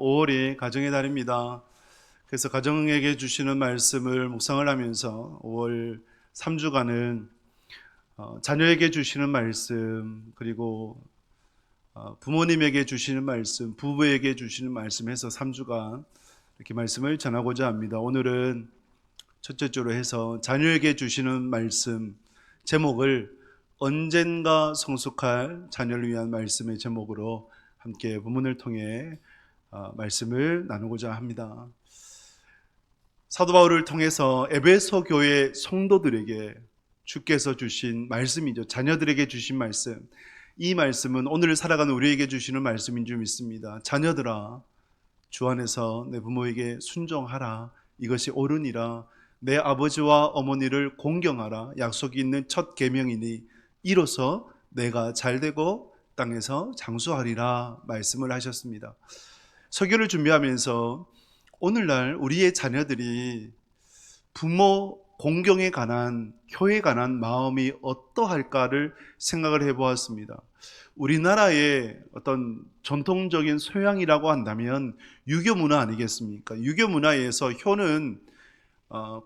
5월이 가정의 달입니다. 그래서 가정에게 주시는 말씀을 묵상을 하면서 5월 3주간은 자녀에게 주시는 말씀, 그리고 부모님에게 주시는 말씀, 부부에게 주시는 말씀 해서 3주간 이렇게 말씀을 전하고자 합니다. 오늘은 첫째 주로 해서 자녀에게 주시는 말씀 제목을 언젠가 성숙할 자녀를 위한 말씀의 제목으로 함께 본문을 통해 말씀을 나누고자 합니다. 사도 바울을 통해서 에베소 교회 성도들에게 주께서 주신 말씀이죠. 자녀들에게 주신 말씀. 이 말씀은 오늘 살아가는 우리에게 주시는 말씀인 줄 믿습니다. 자녀들아, 주 안에서 내 부모에게 순종하라. 이것이 옳으니라. 내 아버지와 어머니를 공경하라. 약속이 있는 첫 계명이니 이로써 내가 잘되고 땅에서 장수하리라 말씀을 하셨습니다. 설교를 준비하면서 오늘날 우리의 자녀들이 부모 공경에 관한, 효에 관한 마음이 어떠할까를 생각을 해보았습니다. 우리나라의 어떤 전통적인 소양이라고 한다면 유교 문화 아니겠습니까? 유교 문화에서 효는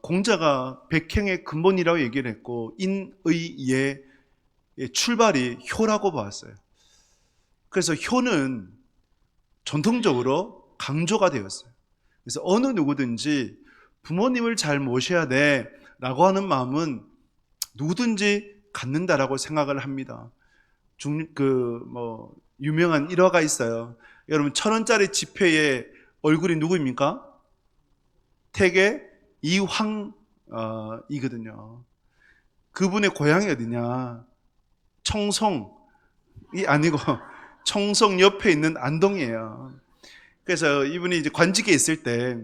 공자가 백행의 근본이라고 얘기를 했고 인의의 출발이 효라고 봤어요. 그래서 효는 전통적으로 강조가 되었어요. 그래서 어느 누구든지 부모님을 잘 모셔야 돼 라고 하는 마음은 누구든지 갖는다라고 생각을 합니다. 유명한 일화가 있어요. 여러분 1,000원짜리 지폐의 얼굴이 누구입니까? 태계 이황이거든요. 그분의 고향이 어디냐? 청송이 아니고 청송 옆에 있는 안동이에요. 그래서 이분이 이제 관직에 있을 때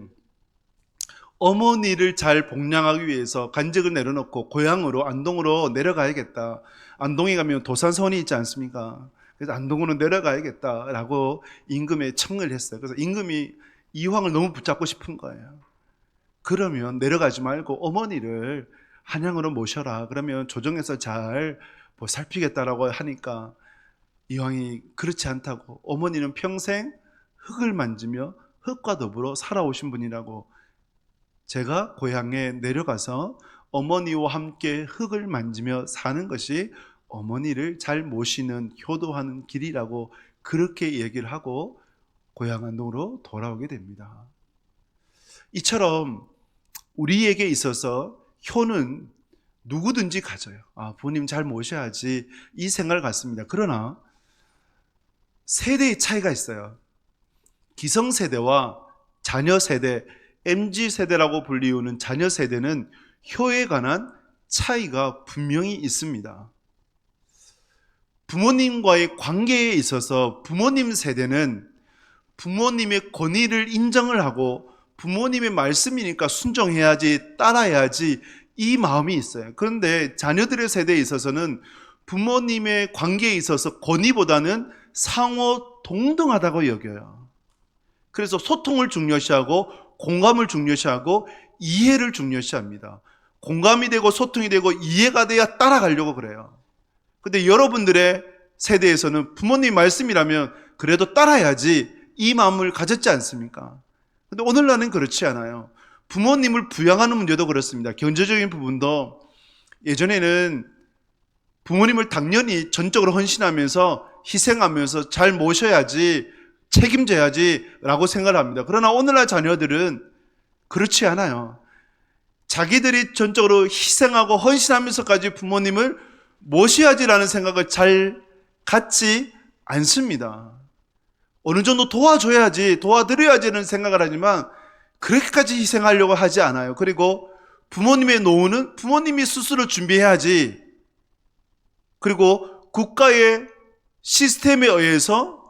어머니를 잘 복양하기 위해서 관직을 내려놓고 고향으로 안동으로 내려가야겠다. 안동에 가면 도산서원이 있지 않습니까? 그래서 안동으로 내려가야겠다라고 임금에 청을 했어요. 그래서 임금이 이황을 너무 붙잡고 싶은 거예요. 그러면 내려가지 말고 어머니를 한양으로 모셔라. 그러면 조정에서 잘 살피겠다라고 하니까 이황이 그렇지 않다고, 어머니는 평생 흙을 만지며 흙과 더불어 살아오신 분이라고, 제가 고향에 내려가서 어머니와 함께 흙을 만지며 사는 것이 어머니를 잘 모시는, 효도하는 길이라고 그렇게 얘기를 하고 고향 안동으로 돌아오게 됩니다. 이처럼 우리에게 있어서 효는 누구든지 가져요. 부모님 잘 모셔야지, 이 생각을 갖습니다. 그러나 세대의 차이가 있어요. 기성세대와 자녀세대, MZ세대라고 불리우는 자녀세대는 효에 관한 차이가 분명히 있습니다. 부모님과의 관계에 있어서 부모님 세대는 부모님의 권위를 인정을 하고 부모님의 말씀이니까 순종해야지, 따라야지, 이 마음이 있어요. 그런데 자녀들의 세대에 있어서는 부모님의 관계에 있어서 권위보다는 상호 동등하다고 여겨요. 그래서 소통을 중요시하고 공감을 중요시하고 이해를 중요시합니다. 공감이 되고 소통이 되고 이해가 돼야 따라가려고 그래요. 근데 여러분들의 세대에서는 부모님 말씀이라면 그래도 따라야지, 이 마음을 가졌지 않습니까? 근데 오늘날은 그렇지 않아요. 부모님을 부양하는 문제도 그렇습니다. 경제적인 부분도 예전에는 부모님을 당연히 전적으로 헌신하면서 희생하면서 잘 모셔야지, 책임져야지 라고 생각을 합니다. 그러나 오늘날 자녀들은 그렇지 않아요. 자기들이 전적으로 희생하고 헌신하면서까지 부모님을 모셔야지라는 생각을 잘 갖지 않습니다. 어느 정도 도와줘야지, 도와드려야지는 생각을 하지만 그렇게까지 희생하려고 하지 않아요. 그리고 부모님의 노후는 부모님이 스스로 준비해야지, 그리고 국가의 시스템에 의해서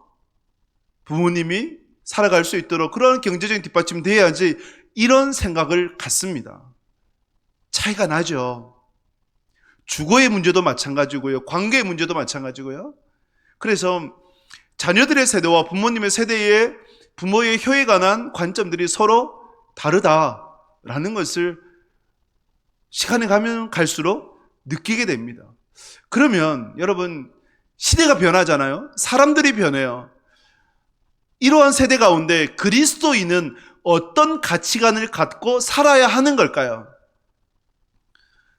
부모님이 살아갈 수 있도록 그런 경제적인 뒷받침이 돼야지, 이런 생각을 갖습니다. 차이가 나죠. 주거의 문제도 마찬가지고요, 관계의 문제도 마찬가지고요. 그래서 자녀들의 세대와 부모님의 세대의 부모의 효에 관한 관점들이 서로 다르다라는 것을 시간이 가면 갈수록 느끼게 됩니다. 그러면 여러분, 시대가 변하잖아요. 사람들이 변해요. 이러한 세대 가운데 그리스도인은 어떤 가치관을 갖고 살아야 하는 걸까요?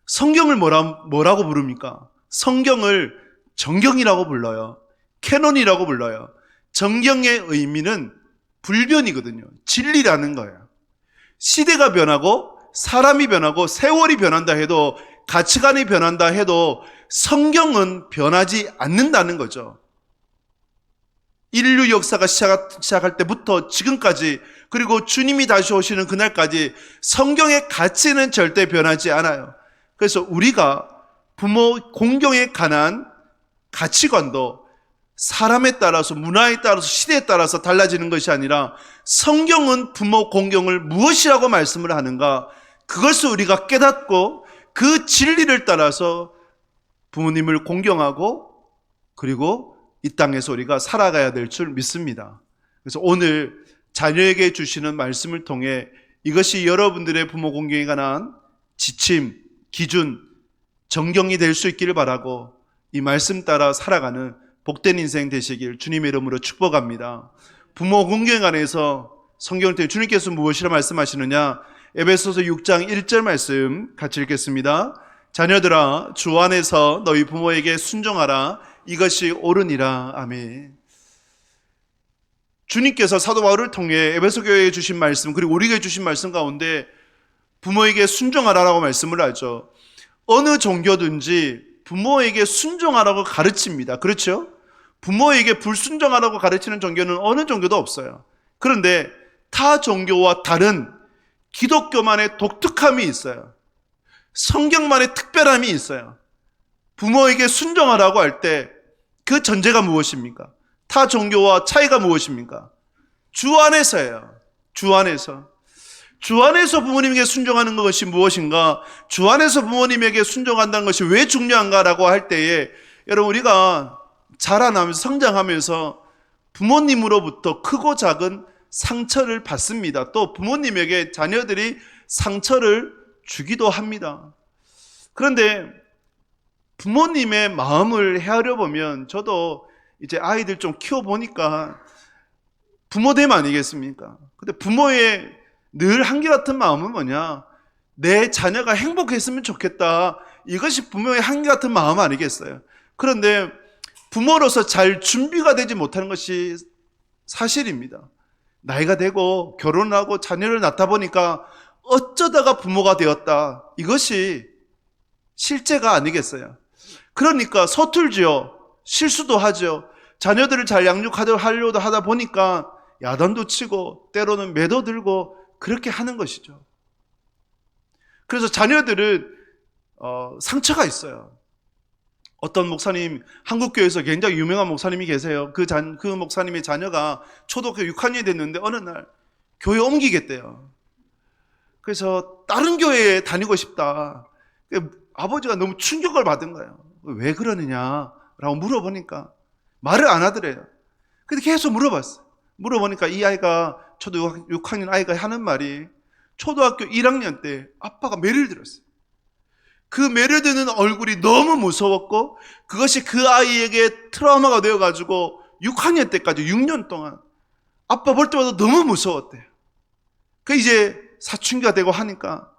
성경을 뭐라고 부릅니까? 성경을 정경이라고 불러요. 캐논이라고 불러요. 정경의 의미는 불변이거든요. 진리라는 거예요. 시대가 변하고 사람이 변하고 세월이 변한다 해도 가치관이 변한다 해도 성경은 변하지 않는다는 거죠. 인류 역사가 시작할 때부터 지금까지 그리고 주님이 다시 오시는 그날까지 성경의 가치는 절대 변하지 않아요. 그래서 우리가 부모 공경에 관한 가치관도 사람에 따라서 문화에 따라서 시대에 따라서 달라지는 것이 아니라 성경은 부모 공경을 무엇이라고 말씀을 하는가 그것을 우리가 깨닫고 그 진리를 따라서 부모님을 공경하고 그리고 이 땅에서 우리가 살아가야 될 줄 믿습니다. 그래서 오늘 자녀에게 주시는 말씀을 통해 이것이 여러분들의 부모 공경에 관한 지침, 기준, 정경이 될 수 있기를 바라고 이 말씀 따라 살아가는 복된 인생 되시길 주님의 이름으로 축복합니다. 부모 공경에 관해서 성경을 통해 주님께서 무엇이라 말씀하시느냐? 에베소서 6장 1절 말씀 같이 읽겠습니다. 자녀들아 주 안에서 너희 부모에게 순종하라. 이것이 옳으니라. 아멘. 주님께서 사도 바울을 통해 에베소 교회에 주신 말씀 그리고 우리에게 주신 말씀 가운데 부모에게 순종하라라고 말씀을 하죠. 어느 종교든지 부모에게 순종하라고 가르칩니다. 그렇죠? 부모에게 불순종하라고 가르치는 종교는 어느 종교도 없어요. 그런데 타 종교와 다른 기독교만의 독특함이 있어요. 성경만의 특별함이 있어요. 부모에게 순종하라고 할 때 그 전제가 무엇입니까? 타 종교와 차이가 무엇입니까? 주 안에서예요. 주 안에서. 주 안에서 부모님에게 순종하는 것이 무엇인가? 주 안에서 부모님에게 순종한다는 것이 왜 중요한가라고 할 때에 여러분 우리가 자라나면서 성장하면서 부모님으로부터 크고 작은 상처를 받습니다. 또 부모님에게 자녀들이 상처를 주기도 합니다. 그런데 부모님의 마음을 헤아려 보면 저도 이제 아이들 좀 키워보니까 부모됨 아니겠습니까? 근데 부모의 늘 한결같은 마음은 뭐냐? 내 자녀가 행복했으면 좋겠다. 이것이 부모의 한결같은 마음 아니겠어요? 그런데 부모로서 잘 준비가 되지 못하는 것이 사실입니다. 나이가 되고 결혼하고 자녀를 낳다 보니까 어쩌다가 부모가 되었다. 이것이 실제가 아니겠어요? 그러니까 서툴지요. 실수도 하죠. 자녀들을 잘 양육하려고 하다 보니까 야단도 치고 때로는 매도 들고 그렇게 하는 것이죠. 그래서 자녀들은 상처가 있어요. 어떤 목사님, 한국교회에서 굉장히 유명한 목사님이 계세요. 그 목사님의 자녀가 초등학교 6학년이 됐는데 어느 날 교회 옮기겠대요. 그래서 다른 교회에 다니고 싶다. 아버지가 너무 충격을 받은 거예요. 왜 그러느냐라고 물어보니까 말을 안 하더래요. 근데 계속 물어봤어요. 물어보니까 이 아이가 초등학교 6학년 아이가 하는 말이 초등학교 1학년 때 아빠가 매를 들었어요. 그 매를 드는 얼굴이 너무 무서웠고 그것이 그 아이에게 트라우마가 되어가지고 6학년 때까지 6년 동안 아빠 볼 때마다 너무 무서웠대요. 그 이제 사춘기가 되고 하니까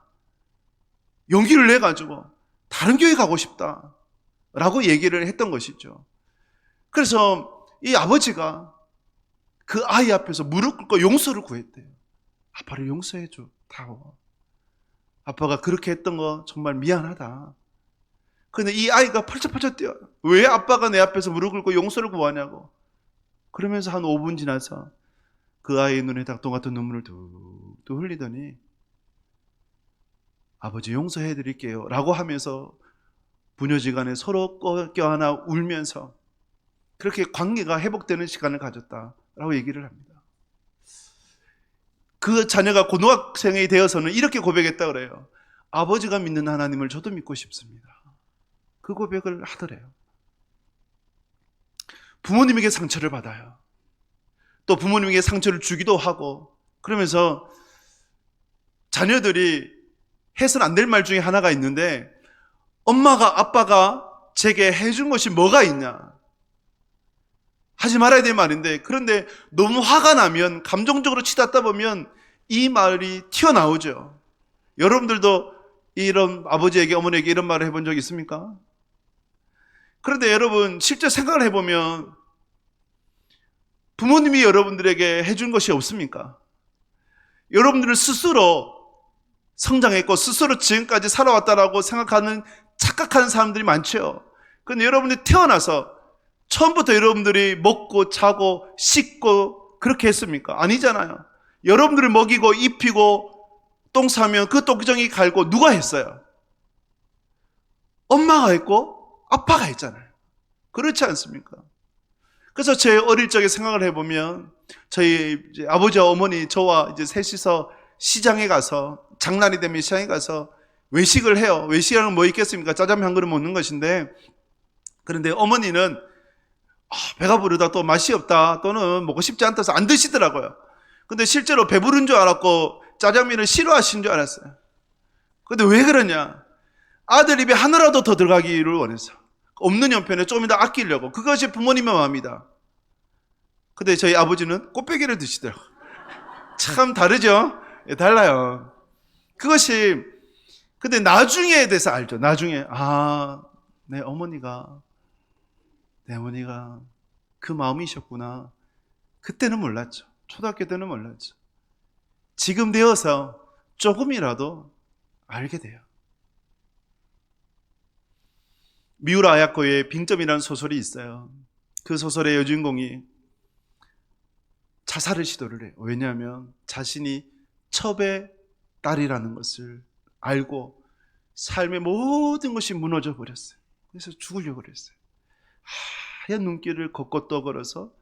용기를 내가지고 다른 교회 가고 싶다라고 얘기를 했던 것이죠. 그래서 이 아버지가 그 아이 앞에서 무릎 꿇고 용서를 구했대요. 아빠를 용서해줘. 다워. 아빠가 그렇게 했던 거 정말 미안하다. 근데 이 아이가 펄쩍펄쩍 뛰어요. 왜 아빠가 내 앞에서 무릎 꿇고 용서를 구하냐고. 그러면서 한 5분 지나서 그 아이의 눈에 닭똥 같은 눈물을 뚝뚝 흘리더니 아버지 용서해드릴게요 라고 하면서 부녀지간에 서로 껴안아 울면서 그렇게 관계가 회복되는 시간을 가졌다라고 얘기를 합니다. 그 자녀가 고등학생이 되어서는 이렇게 고백했다 그래요. 아버지가 믿는 하나님을 저도 믿고 싶습니다. 그 고백을 하더래요. 부모님에게 상처를 받아요. 또 부모님에게 상처를 주기도 하고 그러면서 자녀들이 해서는 안 될 말 중에 하나가 있는데 엄마가 아빠가 제게 해준 것이 뭐가 있냐? 하지 말아야 될 말인데, 그런데 너무 화가 나면, 감정적으로 치닫다 보면 이 말이 튀어나오죠. 여러분들도 이런 아버지에게, 어머니에게 이런 말을 해본 적 있습니까? 그런데 여러분, 실제 생각을 해보면 부모님이 여러분들에게 해준 것이 없습니까? 여러분들은 스스로 성장했고 스스로 지금까지 살아왔다라고 생각하는, 착각하는 사람들이 많죠. 그런데 여러분들이 태어나서 처음부터 여러분들이 먹고 자고 씻고 그렇게 했습니까? 아니잖아요. 여러분들을 먹이고 입히고 똥 싸면 그 똥구덩이 갈고 누가 했어요? 엄마가 했고 아빠가 했잖아요. 그렇지 않습니까? 그래서 제 어릴 적에 생각을 해보면, 저희 이제 아버지와 어머니, 저와 이제 셋이서 시장에 가서, 장날이 되면 시장에 가서 외식을 해요. 외식하는 뭐 있겠습니까? 짜장면 한 그릇 먹는 것인데, 그런데 어머니는 배가 부르다, 또 맛이 없다, 또는 먹고 싶지 않다 해서 안 드시더라고요. 근데 실제로 배부른 줄 알았고 짜장면을 싫어하신 줄 알았어요. 근데 왜 그러냐? 아들 입에 하나라도 더 들어가기를 원해서, 없는 형편에 조금 더 아끼려고. 그것이 부모님의 마음이다. 근데 저희 아버지는 꽃배기를 드시더라고요. 참 다르죠? 예, 달라요. 그것이, 근데 나중에 돼서 알죠. 나중에, 내 어머니가 그 마음이셨구나. 그때는 몰랐죠. 초등학교 때는 몰랐죠. 지금 되어서 조금이라도 알게 돼요. 미우라 아야코의 빙점이라는 소설이 있어요. 그 소설의 여주인공이 자살을 시도를 해요. 왜냐하면 자신이 첩의 딸이라는 것을 알고 삶의 모든 것이 무너져 버렸어요. 그래서 죽으려고 그랬어요. 하얀 눈길을 걷고 또 걸어서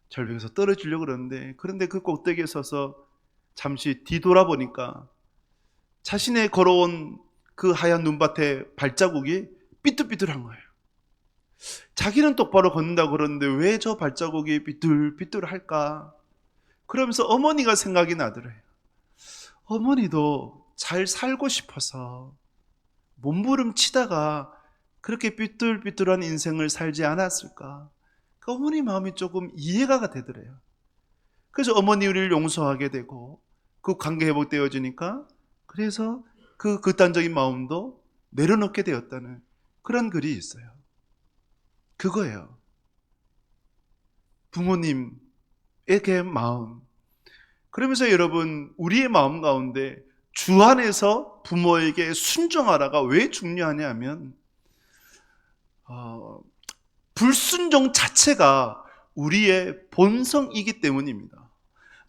절벽에서 떨어지려고 그러는데, 그런데 그 꼭대기에 서서 잠시 뒤돌아보니까 자신의 걸어온 그 하얀 눈밭에 발자국이 삐뚤삐뚤한 거예요. 자기는 똑바로 걷는다고 그러는데 왜 저 발자국이 삐뚤삐뚤할까? 그러면서 어머니가 생각이 나더래요. 어머니도 잘 살고 싶어서 몸부림치다가 그렇게 삐뚤삐뚤한 인생을 살지 않았을까? 그 어머니 마음이 조금 이해가 되더래요. 그래서 어머니 우리를 용서하게 되고 그 관계 회복되어지니까, 그래서 그 극단적인 마음도 내려놓게 되었다는 그런 글이 있어요. 그거예요. 부모님에게 마음. 그러면서 여러분, 우리의 마음 가운데 주 안에서 부모에게 순종하라가 왜 중요하냐 하면, 불순종 자체가 우리의 본성이기 때문입니다.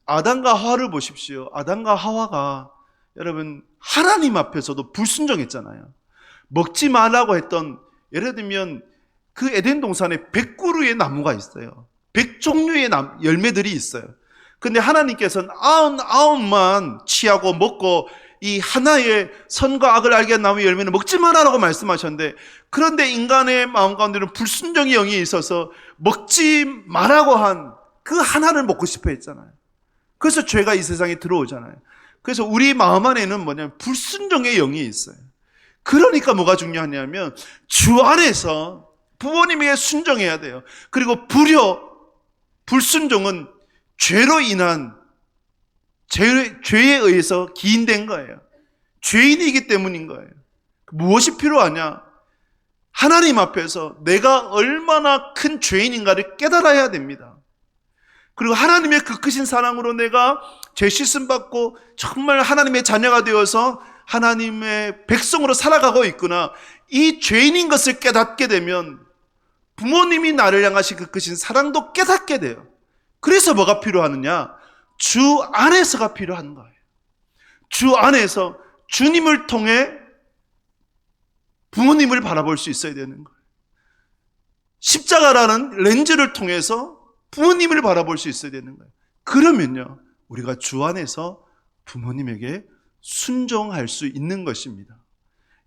아담과 하와를 보십시오. 아담과 하와가 여러분 하나님 앞에서도 불순종했잖아요. 먹지 말라고 했던, 예를 들면 그 에덴 동산에 100그루의 나무가 있어요. 100종류의 열매들이 있어요. 근데 하나님께서는 99만 취하고 먹고 이 하나의 선과 악을 알게 한 나무의 열매는 먹지 말아라고 말씀하셨는데, 그런데 인간의 마음 가운데는 불순종의 영이 있어서 먹지 말라고 한 그 하나를 먹고 싶어 했잖아요. 그래서 죄가 이 세상에 들어오잖아요. 그래서 우리 마음 안에는 뭐냐면 불순종의 영이 있어요. 그러니까 뭐가 중요하냐면 주 안에서 부모님에게 순종해야 돼요. 그리고 불순종은 죄로 인한, 죄에 의해서 기인된 거예요. 죄인이기 때문인 거예요. 무엇이 필요하냐? 하나님 앞에서 내가 얼마나 큰 죄인인가를 깨달아야 됩니다. 그리고 하나님의 그 크신 사랑으로 내가 죄 씻음 받고 정말 하나님의 자녀가 되어서 하나님의 백성으로 살아가고 있구나, 이 죄인인 것을 깨닫게 되면 부모님이 나를 향하신 그 크신 사랑도 깨닫게 돼요. 그래서 뭐가 필요하느냐? 주 안에서가 필요한 거예요. 주 안에서 주님을 통해 부모님을 바라볼 수 있어야 되는 거예요. 십자가라는 렌즈를 통해서 부모님을 바라볼 수 있어야 되는 거예요. 그러면요, 우리가 주 안에서 부모님에게 순종할 수 있는 것입니다.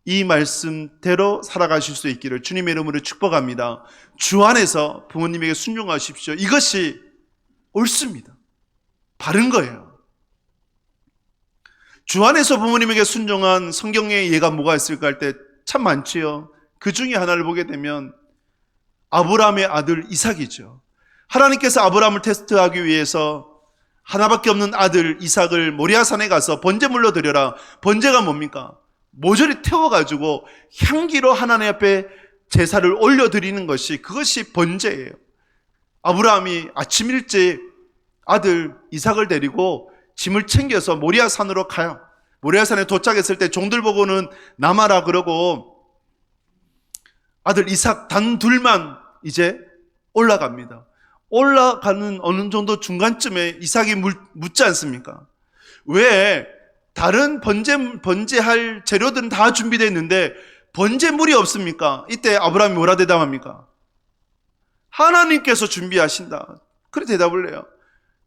이 말씀대로 살아가실 수 있기를 주님의 이름으로 축복합니다. 주 안에서 부모님에게 순종하십시오. 이것이 옳습니다. 바른 거예요. 주 안에서 부모님에게 순종한 성경의 예가 뭐가 있을까 할 때 참 많지요. 그 중에 하나를 보게 되면 아브라함의 아들 이삭이죠. 하나님께서 아브라함을 테스트하기 위해서 하나밖에 없는 아들 이삭을 모리아산에 가서 번제물로 드려라. 번제가 뭡니까? 모조리 태워가지고 향기로 하나님 앞에 제사를 올려드리는 것이, 그것이 번제예요. 아브라함이 아침 일찍 아들 이삭을 데리고 짐을 챙겨서 모리아산으로 가요. 모리아산에 도착했을 때 종들 보고는 남아라 그러고 아들 이삭 단 둘만 이제 올라갑니다. 올라가는 어느 정도 중간쯤에 이삭이 묻지 않습니까? 왜 다른 번제할 재료들은 다 준비되어 있는데 번제물이 없습니까? 이때 아브라함이 뭐라 대답합니까? 하나님께서 준비하신다. 그래 대답을 해요.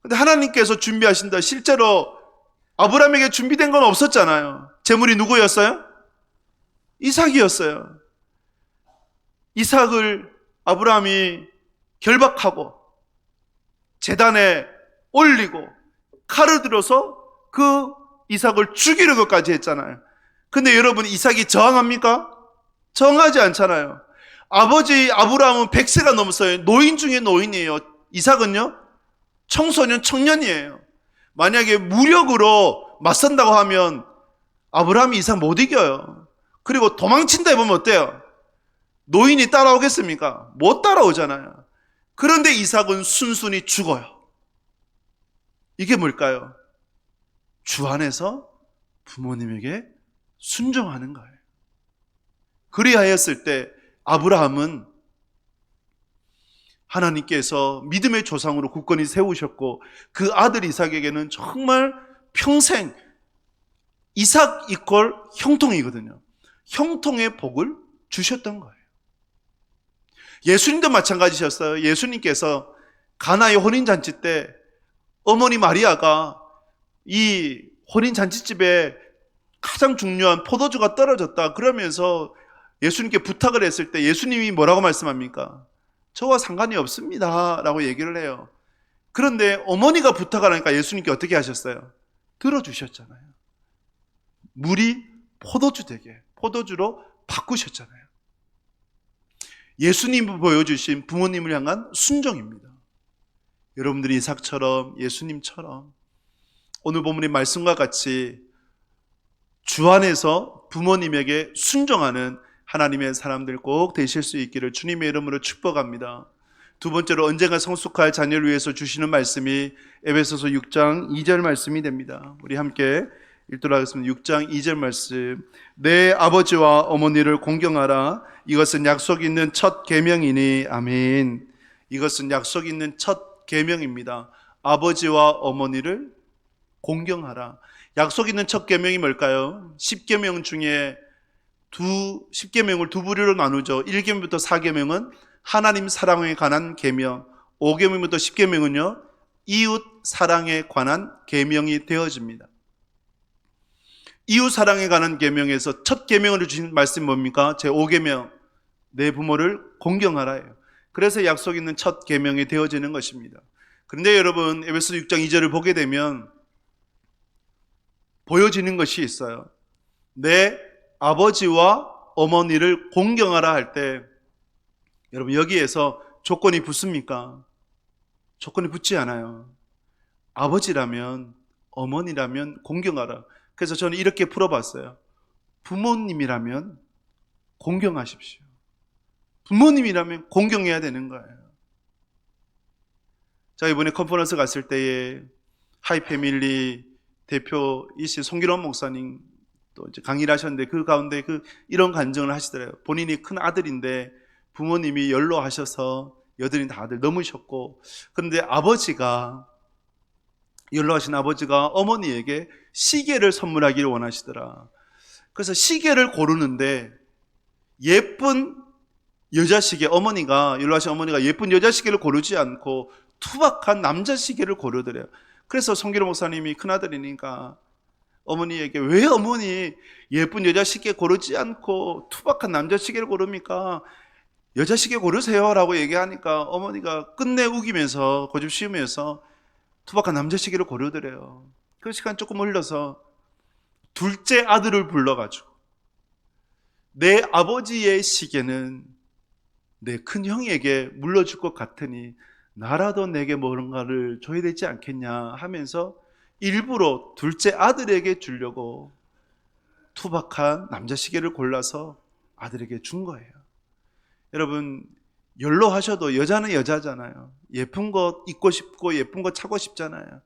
근데 하나님께서 준비하신다. 실제로 아브라함에게 준비된 건 없었잖아요. 제물이 누구였어요? 이삭이었어요. 이삭을 아브라함이 결박하고 제단에 올리고 칼을 들어서 그 이삭을 죽이려고까지 했잖아요. 근데 여러분, 이삭이 저항합니까? 저항하지 않잖아요. 아버지 아브라함은 100세가 넘었어요. 노인 중에 노인이에요. 이삭은요? 청소년, 청년이에요. 만약에 무력으로 맞선다고 하면 아브라함이 이삭 못 이겨요. 그리고 도망친다 해보면 어때요? 노인이 따라오겠습니까? 못 따라오잖아요. 그런데 이삭은 순순히 죽어요. 이게 뭘까요? 주 안에서 부모님에게 순종하는 거예요. 그리하였을 때 아브라함은 하나님께서 믿음의 조상으로 굳건히 세우셨고, 그 아들 이삭에게는 정말 평생, 이삭 이퀄 형통이거든요. 형통의 복을 주셨던 거예요. 예수님도 마찬가지셨어요. 예수님께서 가나의 혼인잔치 때 어머니 마리아가 이 혼인잔치집에 가장 중요한 포도주가 떨어졌다 그러면서 예수님께 부탁을 했을 때 예수님이 뭐라고 말씀합니까? 저와 상관이 없습니다 라고 얘기를 해요. 그런데 어머니가 부탁을 하니까 예수님께 어떻게 하셨어요? 들어주셨잖아요. 물이 포도주 되게, 포도주로 바꾸셨잖아요. 예수님이 보여주신 부모님을 향한 순종입니다. 여러분들이 이삭처럼, 예수님처럼 오늘 본문의 말씀과 같이 주 안에서 부모님에게 순종하는 하나님의 사람들 꼭 되실 수 있기를 주님의 이름으로 축복합니다. 두 번째로, 언젠가 성숙할 자녀를 위해서 주시는 말씀이 에베소서 6장 2절 말씀이 됩니다. 우리 함께 읽도록 하겠습니다. 6장 2절 말씀. 내 아버지와 어머니를 공경하라. 이것은 약속 있는 첫 계명이니. 아멘. 이것은 약속 있는 첫 계명입니다. 아버지와 어머니를 공경하라. 약속 있는 첫 계명이 뭘까요? 10계명 중에 10계명을 두 부류로 나누죠. 1계명부터 4계명은 하나님 사랑에 관한 계명, 5계명부터 10계명은요 이웃 사랑에 관한 계명이 되어집니다. 이웃 사랑에 관한 계명에서 첫 계명으로 주신 말씀이 뭡니까? 제 5계명, 내 부모를 공경하라예요. 그래서 약속 있는 첫 계명이 되어지는 것입니다. 그런데 여러분, 에베소 6장 2절을 보게 되면 보여지는 것이 있어요. 내 아버지와 어머니를 공경하라 할 때, 여러분 여기에서 조건이 붙습니까? 조건이 붙지 않아요. 아버지라면, 어머니라면 공경하라. 그래서 저는 이렇게 풀어봤어요. 부모님이라면 공경하십시오. 부모님이라면 공경해야 되는 거예요. 자, 이번에 컨퍼런스 갔을 때에 하이패밀리 대표이신 송기론 목사님 또 이제 강의를 하셨는데, 그 가운데 이런 간증을 하시더라고요. 본인이 큰 아들인데 부모님이 연로하셔서 여든이 다들 넘으셨고, 그런데 연로하신 아버지가 어머니에게 시계를 선물하기를 원하시더라. 그래서 시계를 고르는데 예쁜 여자 시계, 연로하신 어머니가 예쁜 여자 시계를 고르지 않고 투박한 남자 시계를 고르더래요. 그래서 송기로 목사님이 큰아들이니까 어머니에게, 왜 어머니 예쁜 여자 시계 고르지 않고 투박한 남자 시계를 고릅니까? 여자 시계 고르세요 라고 얘기하니까 어머니가 끝내 우기면서 고집 씌우면서 투박한 남자 시계를 고르더래요. 그 시간 조금 흘러서 둘째 아들을 불러가지고, 내 아버지의 시계는 내 큰 형에게 물려줄 것 같으니 나라도 내게 뭔가를 줘야 되지 않겠냐 하면서 일부러 둘째 아들에게 주려고 투박한 남자 시계를 골라서 아들에게 준 거예요. 여러분, 연로하셔도 여자는 여자잖아요. 예쁜 거 입고 싶고 예쁜 거 차고 싶잖아요.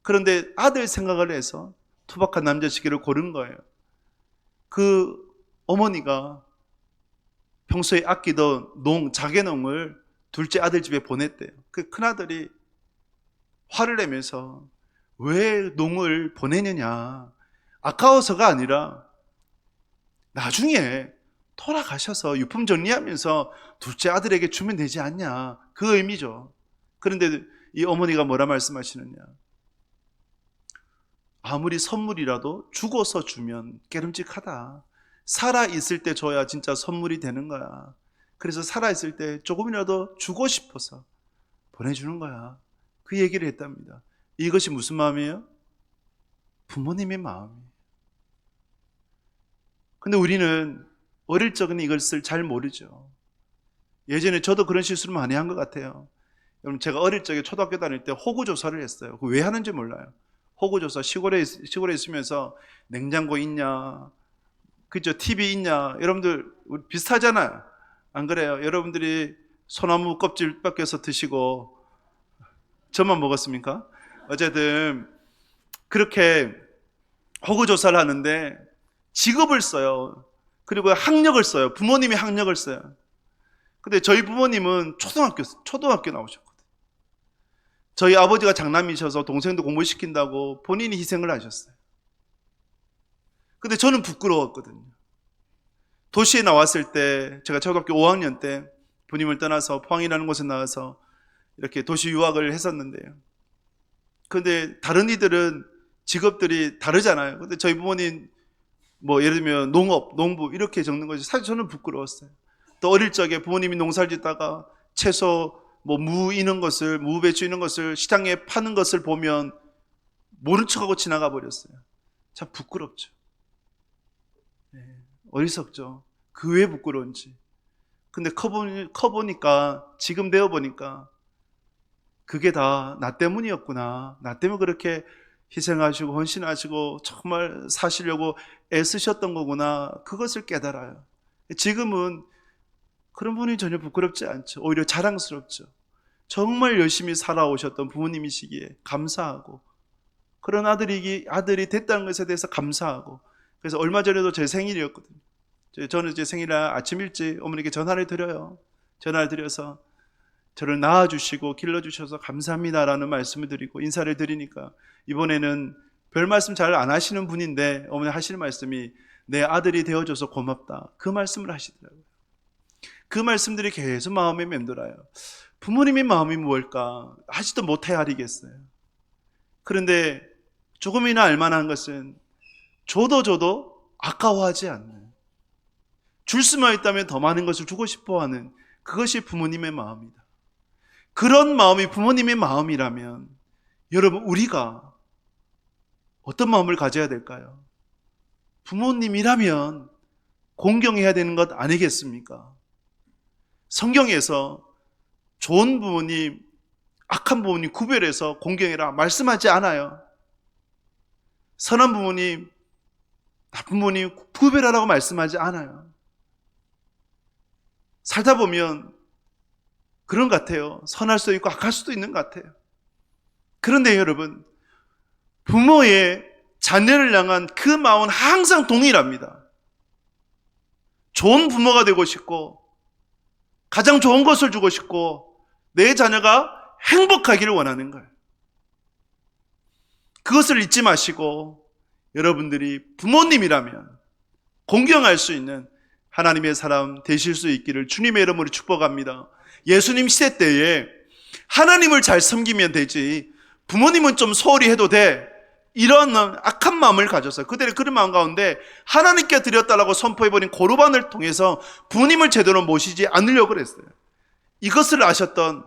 그런데 아들 생각을 해서 투박한 남자 시계를 고른 거예요. 그 어머니가 평소에 아끼던 자개농을 둘째 아들 집에 보냈대요. 그 큰아들이 화를 내면서 왜 농을 보내느냐, 아까워서가 아니라 나중에 돌아가셔서 유품 정리하면서 둘째 아들에게 주면 되지 않냐, 그 의미죠. 그런데 이 어머니가 뭐라 말씀하시느냐, 아무리 선물이라도 죽어서 주면 깨름직하다. 살아있을 때 줘야 진짜 선물이 되는 거야. 그래서 살아있을 때 조금이라도 주고 싶어서 보내주는 거야. 그 얘기를 했답니다. 이것이 무슨 마음이에요? 부모님의 마음이에요. 근데 우리는 어릴 적은 이것을 잘 모르죠. 예전에 저도 그런 실수를 많이 한 것 같아요. 여러분, 제가 어릴 적에 초등학교 다닐 때 호구조사를 했어요. 왜 하는지 몰라요. 호구조사, 시골에 있으면서 냉장고 있냐, 그죠? TV 있냐, 여러분들 비슷하잖아요. 안 그래요? 여러분들이 소나무 껍질 벗겨서 드시고 저만 먹었습니까? 어쨌든 그렇게 호구조사를 하는데 직업을 써요. 그리고 학력을 써요. 부모님이 학력을 써요. 근데 저희 부모님은 초등학교 나오셨거든요. 저희 아버지가 장남이셔서 동생도 공부시킨다고 본인이 희생을 하셨어요. 근데 저는 부끄러웠거든요. 도시에 나왔을 때, 제가 초등학교 5학년 때 부모님을 떠나서 포항이라는 곳에 나와서 이렇게 도시 유학을 했었는데요. 근데 다른 이들은 직업들이 다르잖아요. 근데 저희 부모님 예를 들면 농업, 농부 이렇게 적는 거지. 사실 저는 부끄러웠어요. 또 어릴 적에 부모님이 농사를 짓다가 채소, 무 배추 이런 것을 시장에 파는 것을 보면 모른 척하고 지나가 버렸어요. 참 부끄럽죠. 네, 어리석죠. 그 왜 부끄러운지. 근데 커보니까, 지금 배워보니까 그게 다 나 때문이었구나. 나 때문에 그렇게 희생하시고 헌신하시고 정말 사시려고 애쓰셨던 거구나. 그것을 깨달아요. 지금은 그런 분이 전혀 부끄럽지 않죠. 오히려 자랑스럽죠. 정말 열심히 살아오셨던 부모님이시기에 감사하고, 그런 아들이 됐다는 것에 대해서 감사하고. 그래서 얼마 전에도 제 생일이었거든요. 저는 제 생일에 아침 일찍 어머니께 전화를 드려요. 전화를 드려서 저를 낳아주시고 길러주셔서 감사합니다라는 말씀을 드리고 인사를 드리니까, 이번에는 별 말씀 잘 안 하시는 분인데 어머니 하시는 말씀이 내 아들이 되어줘서 고맙다, 그 말씀을 하시더라고요. 그 말씀들이 계속 마음에 맴돌아요. 부모님의 마음이 무엇일까? 하지도 못해 아리겠어요. 그런데 조금이나 알만한 것은 줘도 아까워하지 않는, 줄 수만 있다면 더 많은 것을 주고 싶어하는, 그것이 부모님의 마음이다. 그런 마음이 부모님의 마음이라면 여러분, 우리가 어떤 마음을 가져야 될까요? 부모님이라면 공경해야 되는 것 아니겠습니까? 성경에서 좋은 부모님, 악한 부모님 구별해서 공경해라 말씀하지 않아요. 선한 부모님, 나쁜 부모님 구별하라고 말씀하지 않아요. 살다 보면 그런 것 같아요. 선할 수도 있고 악할 수도 있는 것 같아요. 그런데 여러분, 부모의 자녀를 향한 그 마음은 항상 동일합니다. 좋은 부모가 되고 싶고, 가장 좋은 것을 주고 싶고, 내 자녀가 행복하기를 원하는 거예요. 그것을 잊지 마시고, 여러분들이 부모님이라면 공경할 수 있는 하나님의 사람 되실 수 있기를 주님의 이름으로 축복합니다. 예수님 시대 때에 하나님을 잘 섬기면 되지, 부모님은 좀 소홀히 해도 돼, 이런 악한 마음을 가졌어요. 그들의 그런 마음 가운데 하나님께 드렸다라고 선포해버린 고르반을 통해서 부모님을 제대로 모시지 않으려고 그랬어요. 이것을 아셨던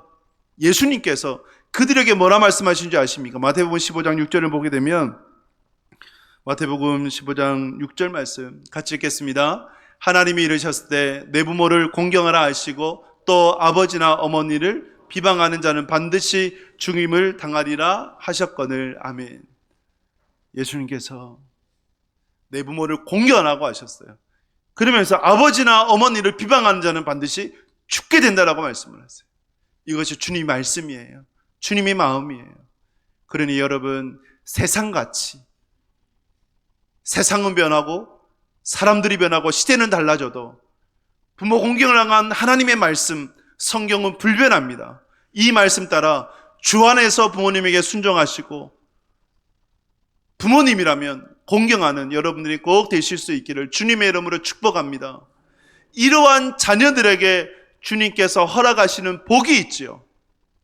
예수님께서 그들에게 뭐라 말씀하신 줄 아십니까? 마태복음 15장 6절을 보게 되면, 마태복음 15장 6절 말씀 같이 읽겠습니다. 하나님이 이르셨을 때 내 부모를 공경하라 하시고 또 아버지나 어머니를 비방하는 자는 반드시 죽임을 당하리라 하셨거늘. 아멘. 예수님께서 내 부모를 공경하라고 하셨어요. 그러면서 아버지나 어머니를 비방하는 자는 반드시 죽게 된다라고 말씀을 하세요. 이것이 주님의 말씀이에요. 주님의 마음이에요. 그러니 여러분, 세상같이, 세상은 변하고 사람들이 변하고 시대는 달라져도 부모 공경을 향한 하나님의 말씀, 성경은 불변합니다. 이 말씀 따라 주 안에서 부모님에게 순종하시고 부모님이라면 공경하는 여러분들이 꼭 되실 수 있기를 주님의 이름으로 축복합니다. 이러한 자녀들에게 주님께서 허락하시는 복이 있지요.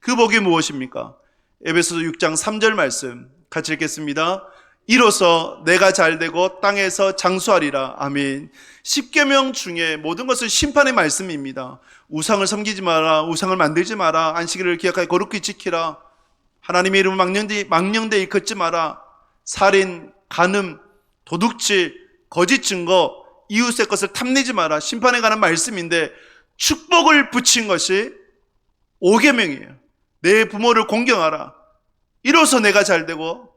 그 복이 무엇입니까? 에베소서 6장 3절 말씀 같이 읽겠습니다. 이로써 내가 잘되고 땅에서 장수하리라. 아멘. 십계명 중에 모든 것은 심판의 말씀입니다. 우상을 섬기지 마라, 우상을 만들지 마라, 안식일을 기억하여 거룩히 지키라, 하나님의 이름을 망령되이 일컫지 마라, 살인, 간음, 도둑질, 거짓 증거, 이웃의 것을 탐내지 마라, 심판에 관한 말씀인데 축복을 붙인 것이 5계명이에요. 내 부모를 공경하라. 이로써 내가 잘되고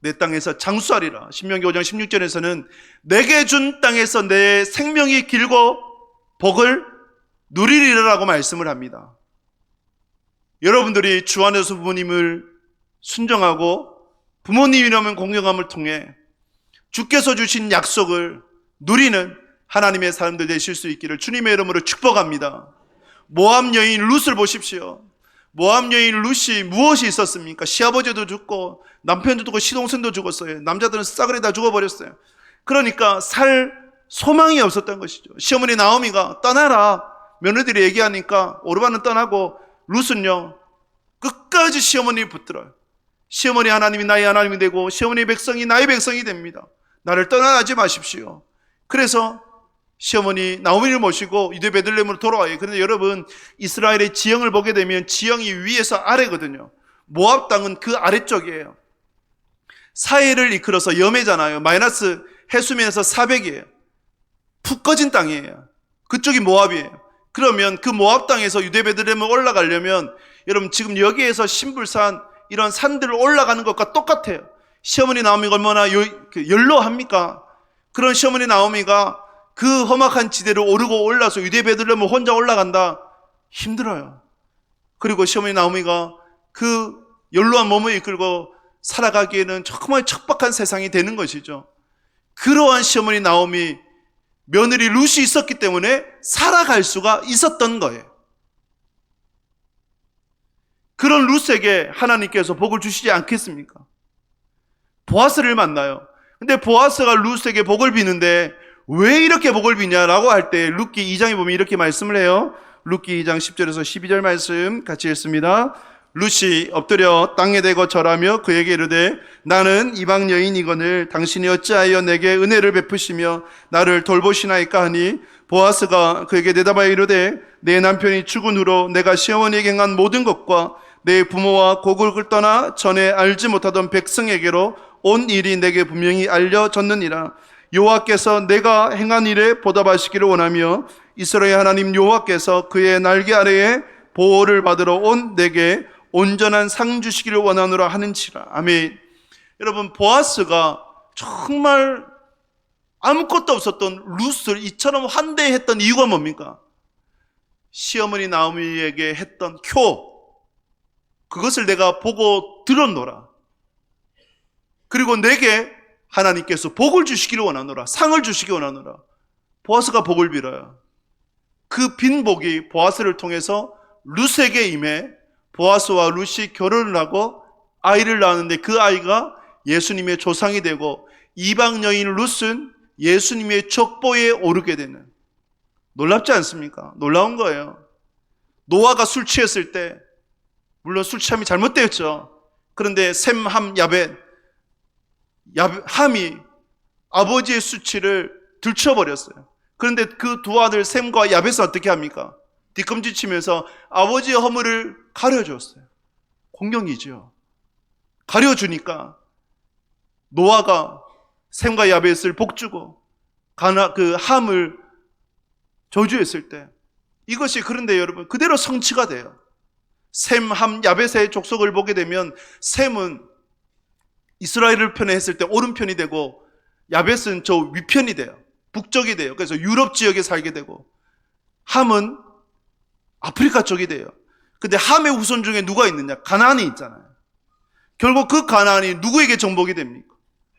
내 땅에서 장수하리라. 신명기 5장 16절에서는 내게 준 땅에서 내 생명이 길고 복을 누리리라고 말씀을 합니다. 여러분들이 주 안에서 부모님을 순종하고 부모님이라면 공경함을 통해 주께서 주신 약속을 누리는 하나님의 사람들 되실 수 있기를 주님의 이름으로 축복합니다. 모압 여인 룻을 보십시오. 모압 여인 룻이 무엇이 있었습니까? 시아버지도 죽고 남편도 죽고 시동생도 죽었어요. 남자들은 싸그리 다 죽어버렸어요. 그러니까 살 소망이 없었던 것이죠. 시어머니 나오미가 떠나라, 며느리들이 얘기하니까 오르반은 떠나고 룻은요 끝까지 시어머니 붙들어요. 시어머니 하나님이 나의 하나님이 되고 시어머니 백성이 나의 백성이 됩니다. 나를 떠나지 마십시오. 그래서 시어머니 나오미를 모시고 유대 베들레헴으로 돌아와요. 그런데 여러분, 이스라엘의 지형을 보게 되면 지형이 위에서 아래거든요. 모압 땅은 그 아래쪽이에요. 사해를 이끌어서 염해잖아요. 마이너스 해수면에서 400이에요. 푹 꺼진 땅이에요. 그쪽이 모압이에요. 그러면 그 모압 땅에서 유대 베들레헴을 올라가려면 여러분 지금 여기에서 신불산 이런 산들을 올라가는 것과 똑같아요. 시어머니 나오미가 얼마나 연로합니까? 그런 시어머니 나오미가 그 험악한 지대를 오르고 올라서 유대 베들레헴을 혼자 올라간다? 힘들어요. 그리고 시어머니 나오미가 그 연로한 몸을 이끌고 살아가기에는 정말 척박한 세상이 되는 것이죠. 그러한 시어머니 나오미, 며느리 룻이 있었기 때문에 살아갈 수가 있었던 거예요. 그런 룻에게 하나님께서 복을 주시지 않겠습니까? 보아스를 만나요. 근데 보아스가 룻에게 복을 비는데 왜 이렇게 복을 비냐라고 할 때 룻기 2장에 보면 이렇게 말씀을 해요. 룻기 2장 10절에서 12절 말씀 같이 읽습니다. 룻이 엎드려 땅에 대고 절하며 그에게 이르되 나는 이방 여인이거늘 당신이 어찌하여 내게 은혜를 베푸시며 나를 돌보시나이까 하니 보아스가 그에게 대답하여 이르되 내 남편이 죽은 후로 내가 시어머니에게 행한 모든 것과 내 부모와 고국을 떠나 전에 알지 못하던 백성에게로 온 일이 내게 분명히 알려졌느니라. 여호와께서 내가 행한 일에 보답하시기를 원하며 이스라엘 하나님 여호와께서 그의 날개 아래에 보호를 받으러 온 내게 온전한 상 주시기를 원하노라 하는지라. 아멘. 여러분, 보아스가 정말 아무것도 없었던 룻을 이처럼 환대했던 이유가 뭡니까? 시어머니 나오미에게 했던 그것을 내가 보고 들었노라. 그리고 내게 하나님께서 복을 주시기를 원하노라, 상을 주시기 원하노라. 보아스가 복을 빌어요. 그 빈 복이 보아스를 통해서 룻에게 임해 보아스와 룻이 결혼을 하고 아이를 낳았는데 그 아이가 예수님의 조상이 되고 이방 여인 룻은 예수님의 족보에 오르게 되는, 놀랍지 않습니까? 놀라운 거예요. 노아가 술 취했을 때, 물론 술 취함이 잘못되었죠. 그런데 셈, 함, 야벳, 함이 아버지의 수치를 들춰버렸어요. 그런데 그 두 아들 셈과 야벳은 어떻게 합니까? 뒤꿈치치면서 아버지의 허물을 가려줬어요. 공경이죠. 가려주니까 노아가 셈과 야벳을 복주고 그 함을 저주했을 때 이것이, 그런데 여러분 그대로 성취가 돼요. 셈, 함, 야벳의 족속을 보게 되면 셈은 이스라엘을 편에 했을 때 오른편이 되고 야벳은 저 위편이 돼요. 북쪽이 돼요. 그래서 유럽 지역에 살게 되고 함은 아프리카 쪽이 돼요. 근데 함의 후손 중에 누가 있느냐? 가나안이 있잖아요. 결국 그 가나안이 누구에게 정복이 됩니까?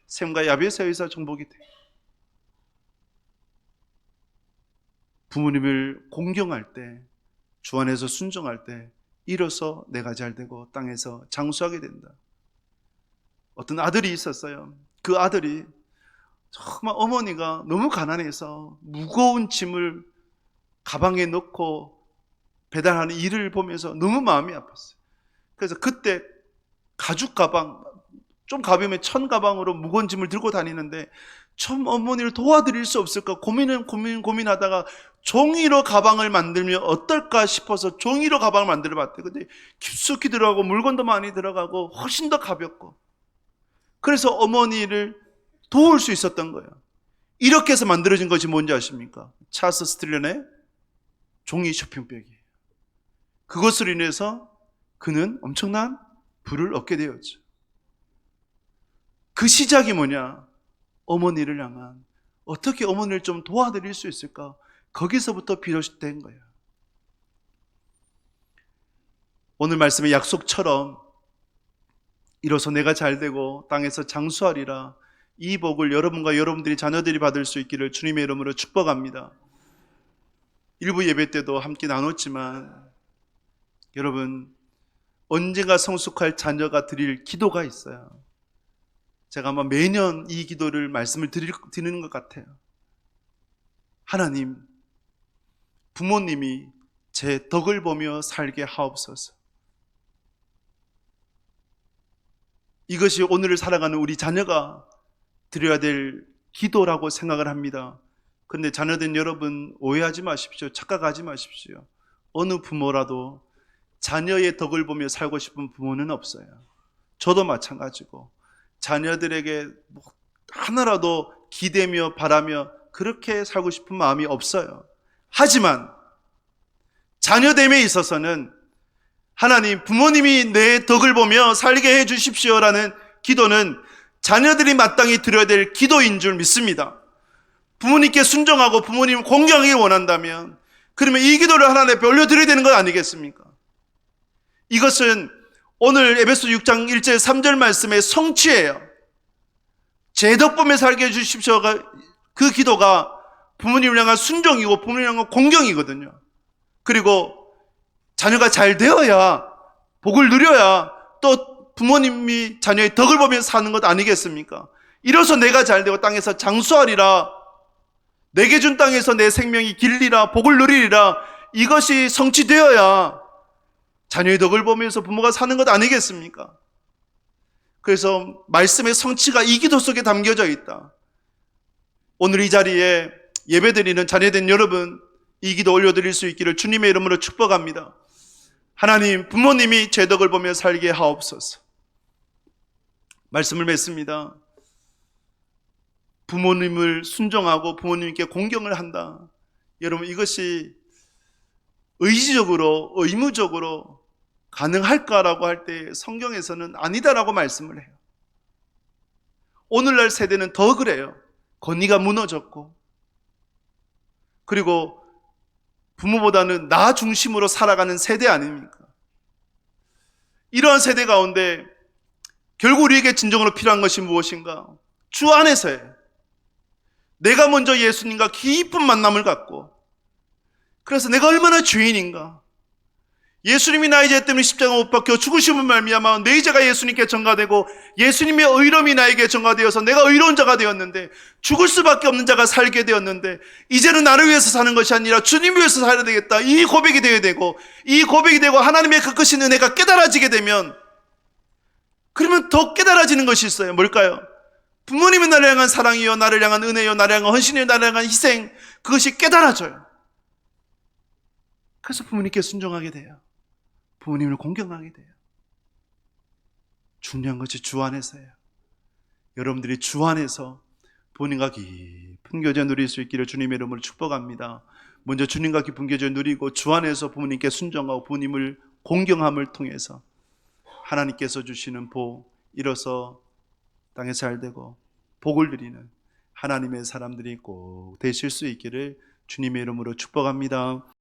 셈과 야벳에 의해서 정복이 돼요. 부모님을 공경할 때, 주 안에서 순종할 때 이로써 내가 잘되고 땅에서 장수하게 된다. 어떤 아들이 있었어요. 그 아들이 정말 어머니가 너무 가난해서 무거운 짐을 가방에 넣고 배달하는 일을 보면서 너무 마음이 아팠어요. 그래서 그때 가죽 가방, 좀 가벼우면 천 가방으로 무거운 짐을 들고 다니는데 참 어머니를 도와드릴 수 없을까 고민하다가 종이로 가방을 만들면 어떨까 싶어서 종이로 가방을 만들어 봤대요. 근데 깊숙이 들어가고 물건도 많이 들어가고 훨씬 더 가볍고, 그래서 어머니를 도울 수 있었던 거예요. 이렇게 해서 만들어진 것이 뭔지 아십니까? 찰스 스틸런의 종이 쇼핑백이에요. 그것으로 인해서 그는 엄청난 부를 얻게 되었죠. 그 시작이 뭐냐? 어머니를 향한, 어떻게 어머니를 좀 도와드릴 수 있을까? 거기서부터 비롯된 거예요. 오늘 말씀의 약속처럼 이로써 내가 잘되고 땅에서 장수하리라, 이 복을 여러분과 여러분들이 자녀들이 받을 수 있기를 주님의 이름으로 축복합니다. 일부 예배 때도 함께 나눴지만 여러분, 언젠가 성숙할 자녀가 드릴 기도가 있어요. 제가 아마 매년 이 기도를 말씀을 드리는 것 같아요. 하나님, 부모님이 제 덕을 보며 살게 하옵소서. 이것이 오늘을 살아가는 우리 자녀가 드려야 될 기도라고 생각을 합니다. 그런데 자녀된 여러분, 오해하지 마십시오. 착각하지 마십시오. 어느 부모라도 자녀의 덕을 보며 살고 싶은 부모는 없어요. 저도 마찬가지고 자녀들에게 하나라도 기대며 바라며 그렇게 살고 싶은 마음이 없어요. 하지만 자녀됨에 있어서는 하나님, 부모님이 내 덕을 보며 살게 해 주십시오라는 기도는 자녀들이 마땅히 드려야 될 기도인 줄 믿습니다. 부모님께 순종하고 부모님을 공경하기 원한다면 그러면 이 기도를 하나님 앞에 올려드려야 되는 것 아니겠습니까? 이것은 오늘 에베소 6장 1절 3절 말씀의 성취예요. 제 덕 보며 살게 해주십시오가, 그 기도가 부모님을 향한 순종이고 부모님을 향한 공경이거든요. 그리고 자녀가 잘 되어야, 복을 누려야 또 부모님이 자녀의 덕을 보며 사는 것 아니겠습니까? 이로써 내가 잘 되고 땅에서 장수하리라, 내게 준 땅에서 내 생명이 길리라, 복을 누리리라, 이것이 성취되어야 자녀의 덕을 보면서 부모가 사는 것 아니겠습니까? 그래서 말씀의 성취가 이 기도 속에 담겨져 있다. 오늘 이 자리에 예배드리는 자녀된 여러분, 이 기도 올려드릴 수 있기를 주님의 이름으로 축복합니다. 하나님, 부모님이 제 덕을 보며 살게 하옵소서. 말씀을 맺습니다. 부모님을 순종하고 부모님께 공경을 한다. 여러분, 이것이 의지적으로, 의무적으로 가능할까라고 할 때 성경에서는 아니다라고 말씀을 해요. 오늘날 세대는 더 그래요. 권위가 무너졌고, 그리고 부모보다는 나 중심으로 살아가는 세대 아닙니까? 이러한 세대 가운데 결국 우리에게 진정으로 필요한 것이 무엇인가? 주 안에서예요. 내가 먼저 예수님과 깊은 만남을 갖고, 그래서 내가 얼마나 죄인인가, 예수님이 나의 죄 때문에 십자가 못 박혀 죽으심을 말미암아 내 죄가 예수님께 전가되고 예수님의 의로움이 나에게 전가되어서 내가 의로운 자가 되었는데, 죽을 수밖에 없는 자가 살게 되었는데 이제는 나를 위해서 사는 것이 아니라 주님을 위해서 살아야 되겠다, 이 고백이 되어야 되고, 이 고백이 되고 하나님의 그 크신 은혜가 깨달아지게 되면, 그러면 더 깨달아지는 것이 있어요. 뭘까요? 부모님이 나를 향한 사랑이요, 나를 향한 은혜요, 나를 향한 헌신이요, 나를 향한 희생, 그것이 깨달아져요. 그래서 부모님께 순종하게 돼요. 부모님을 공경하게 돼요. 중요한 것이 주 안에서예요. 여러분들이 주 안에서 부모님과 깊은 교제 누릴 수 있기를 주님의 이름으로 축복합니다. 먼저 주님과 깊은 교제 누리고 주 안에서 부모님께 순종하고 부모님을 공경함을 통해서 하나님께서 주시는 복, 일어서 땅에 잘 되고 복을 누리는 하나님의 사람들이 꼭 되실 수 있기를 주님의 이름으로 축복합니다.